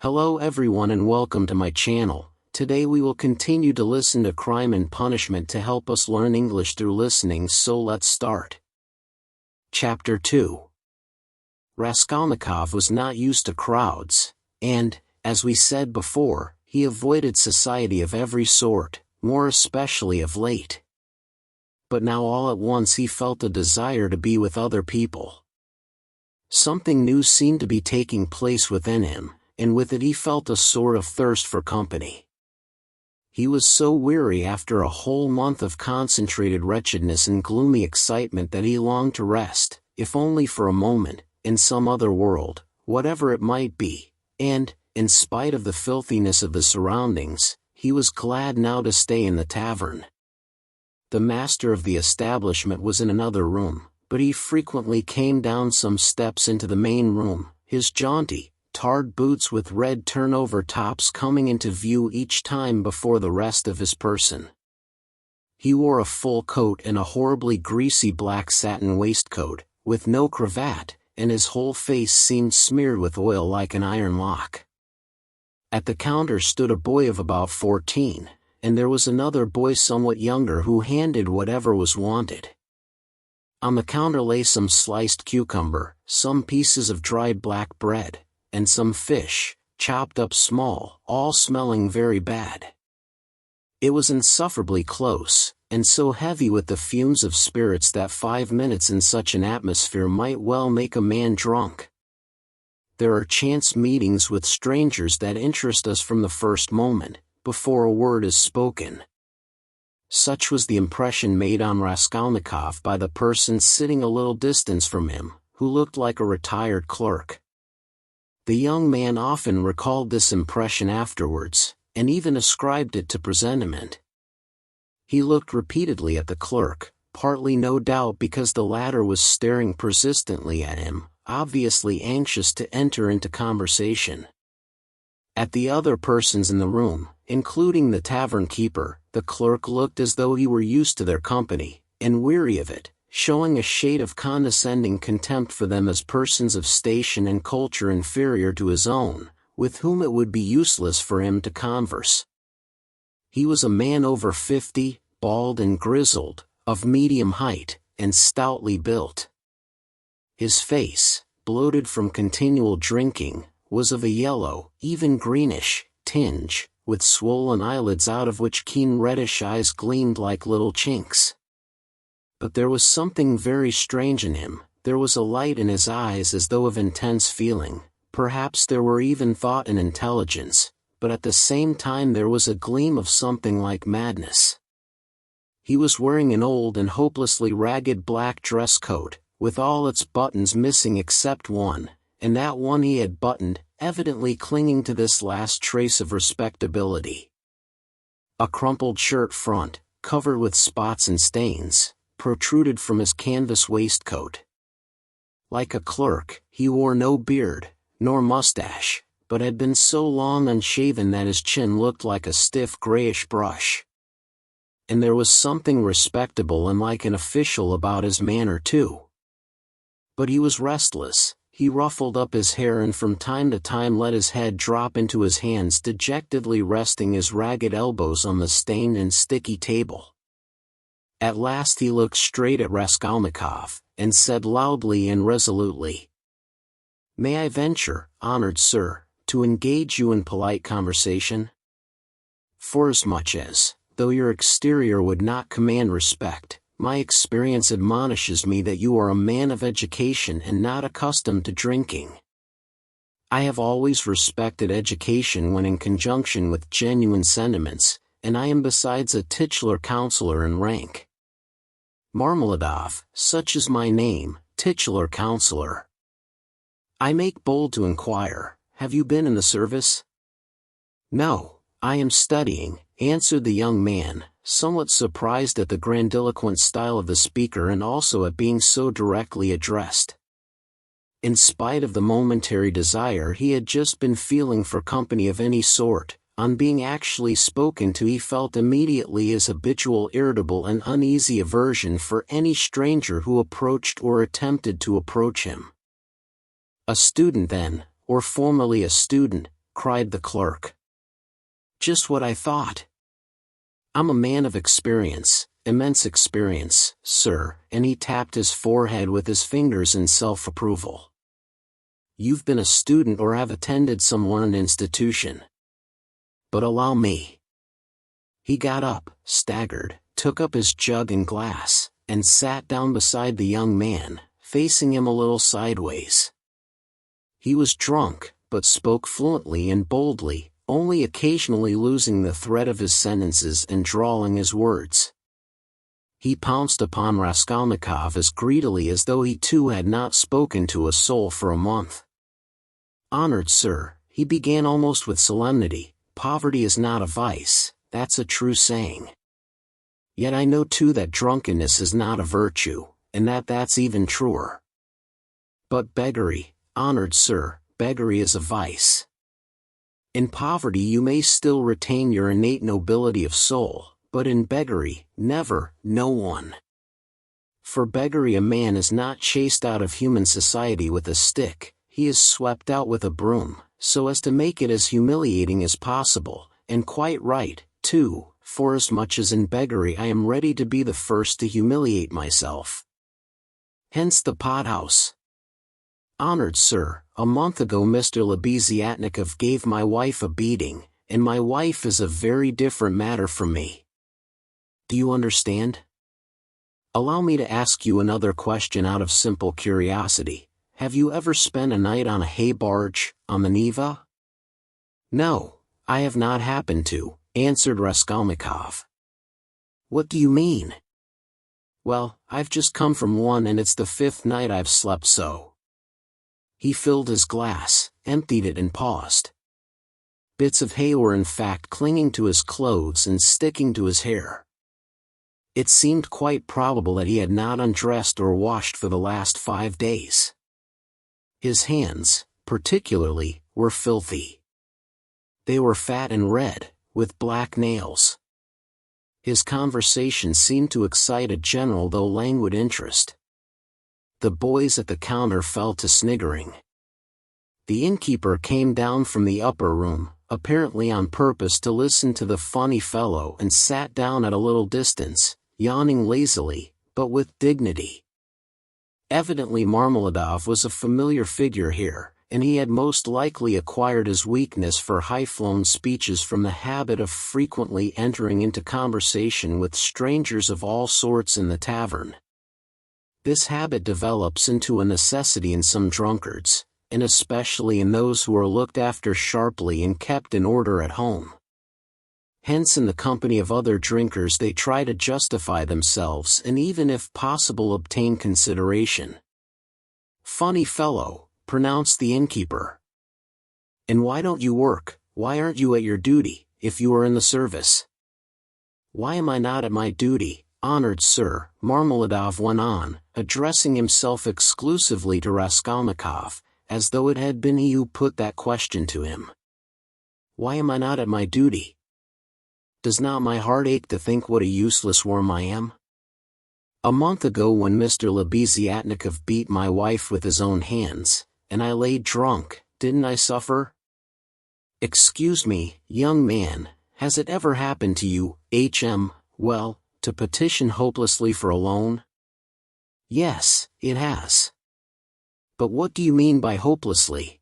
Hello everyone and welcome to my channel. Today we will continue to listen to Crime and Punishment to help us learn English through listening, so let's start. Chapter 2. Raskolnikov was not used to crowds, and, as we said before, he avoided society of every sort, more especially of late. But now all at once he felt a desire to be with other people. Something new seemed to be taking place within him, and with it he felt a sort of thirst for company. He was so weary after a whole month of concentrated wretchedness and gloomy excitement that he longed to rest, if only for a moment, in some other world, whatever it might be, and, in spite of the filthiness of the surroundings, he was glad now to stay in the tavern. The master of the establishment was in another room, but he frequently came down some steps into the main room, his jaunty, tarred boots with red turnover tops coming into view each time before the rest of his person. He wore a full coat and a horribly greasy black satin waistcoat, with no cravat, and his whole face seemed smeared with oil like an iron lock. At the counter stood a boy of about 14, and there was another boy somewhat younger who handed whatever was wanted. On the counter lay some sliced cucumber, some pieces of dried black bread, and some fish, chopped up small, all smelling very bad. It was insufferably close, and so heavy with the fumes of spirits that 5 minutes in such an atmosphere might well make a man drunk. There are chance meetings with strangers that interest us from the first moment, before a word is spoken. Such was the impression made on Raskolnikov by the person sitting a little distance from him, who looked like a retired clerk. The young man often recalled this impression afterwards, and even ascribed it to presentiment. He looked repeatedly at the clerk, partly no doubt because the latter was staring persistently at him, obviously anxious to enter into conversation. At the other persons in the room, including the tavern keeper, the clerk looked as though he were used to their company, and weary of it, showing a shade of condescending contempt for them as persons of station and culture inferior to his own, with whom it would be useless for him to converse. He was a man over 50, bald and grizzled, of medium height, and stoutly built. His face, bloated from continual drinking, was of a yellow, even greenish, tinge, with swollen eyelids out of which keen reddish eyes gleamed like little chinks. But there was something very strange in him. There was a light in his eyes as though of intense feeling, perhaps there were even thought and intelligence, but at the same time there was a gleam of something like madness. He was wearing an old and hopelessly ragged black dress coat, with all its buttons missing except one, and that one he had buttoned, evidently clinging to this last trace of respectability. A crumpled shirt front, covered with spots and stains, protruded from his canvas waistcoat. Like a clerk, he wore no beard, nor mustache, but had been so long unshaven that his chin looked like a stiff grayish brush. And there was something respectable and like an official about his manner too. But he was restless. He ruffled up his hair and from time to time let his head drop into his hands, dejectedly resting his ragged elbows on the stained and sticky table. At last he looked straight at Raskolnikov, and said loudly and resolutely, "May I venture, honored sir, to engage you in polite conversation? Forasmuch as, though your exterior would not command respect, my experience admonishes me that you are a man of education and not accustomed to drinking. I have always respected education when in conjunction with genuine sentiments, and I am besides a titular counselor in rank. Marmeladov, such is my name, titular counselor. I make bold to inquire, have you been in the service?" "No, I am studying," answered the young man, somewhat surprised at the grandiloquent style of the speaker and also at being so directly addressed. In spite of the momentary desire he had just been feeling for company of any sort, on being actually spoken to he felt immediately his habitual irritable and uneasy aversion for any stranger who approached or attempted to approach him. "A student then, or formerly a student," cried the clerk. Just what I thought. I'm a man of experience, immense experience, sir, and he tapped his forehead with his fingers in self-approval. You've been a student or have attended some learned institution. But allow me. He got up, staggered, took up his jug and glass, and sat down beside the young man, facing him a little sideways. He was drunk, but spoke fluently and boldly, only occasionally losing the thread of his sentences and drawling his words. He pounced upon Raskolnikov as greedily as though he too had not spoken to a soul for a month. Honored sir, he began almost with solemnity, poverty is not a vice, that's a true saying. Yet I know too that drunkenness is not a virtue, and that's even truer. But beggary, honored sir, beggary is a vice. In poverty you may still retain your innate nobility of soul, but in beggary, never, no one. For beggary a man is not chased out of human society with a stick, he is swept out with a broom, so as to make it as humiliating as possible, and quite right, too, forasmuch as in beggary I am ready to be the first to humiliate myself. Hence the pothouse. Honored sir, a month ago Mr. Lebeziatnikov gave my wife a beating, and my wife is a very different matter from me. Do you understand? Allow me to ask you another question out of simple curiosity. Have you ever spent a night on a hay barge, on the Neva? No, I have not happened to, answered Raskolnikov. What do you mean? Well, I've just come from one and it's the 5th night I've slept so. He filled his glass, emptied it and paused. Bits of hay were in fact clinging to his clothes and sticking to his hair. It seemed quite probable that he had not undressed or washed for the last 5 days. His hands, particularly, were filthy. They were fat and red, with black nails. His conversation seemed to excite a general though languid interest. The boys at the counter fell to sniggering. The innkeeper came down from the upper room, apparently on purpose to listen to the funny fellow, and sat down at a little distance, yawning lazily, but with dignity. Evidently Marmeladov was a familiar figure here, and he had most likely acquired his weakness for high-flown speeches from the habit of frequently entering into conversation with strangers of all sorts in the tavern. This habit develops into a necessity in some drunkards, and especially in those who are looked after sharply and kept in order at home. Hence in the company of other drinkers they try to justify themselves and even if possible obtain consideration. Funny fellow, pronounced the innkeeper. And why don't you work, why aren't you at your duty, if you are in the service? Why am I not at my duty, honored sir, Marmeladov went on, addressing himself exclusively to Raskolnikov, as though it had been he who put that question to him. Why am I not at my duty? Does not my heart ache to think what a useless worm I am? A month ago when Mr. Lebeziatnikov beat my wife with his own hands, and I lay drunk, didn't I suffer? Excuse me, young man, has it ever happened to you, well, to petition hopelessly for a loan? Yes, it has. But what do you mean by hopelessly?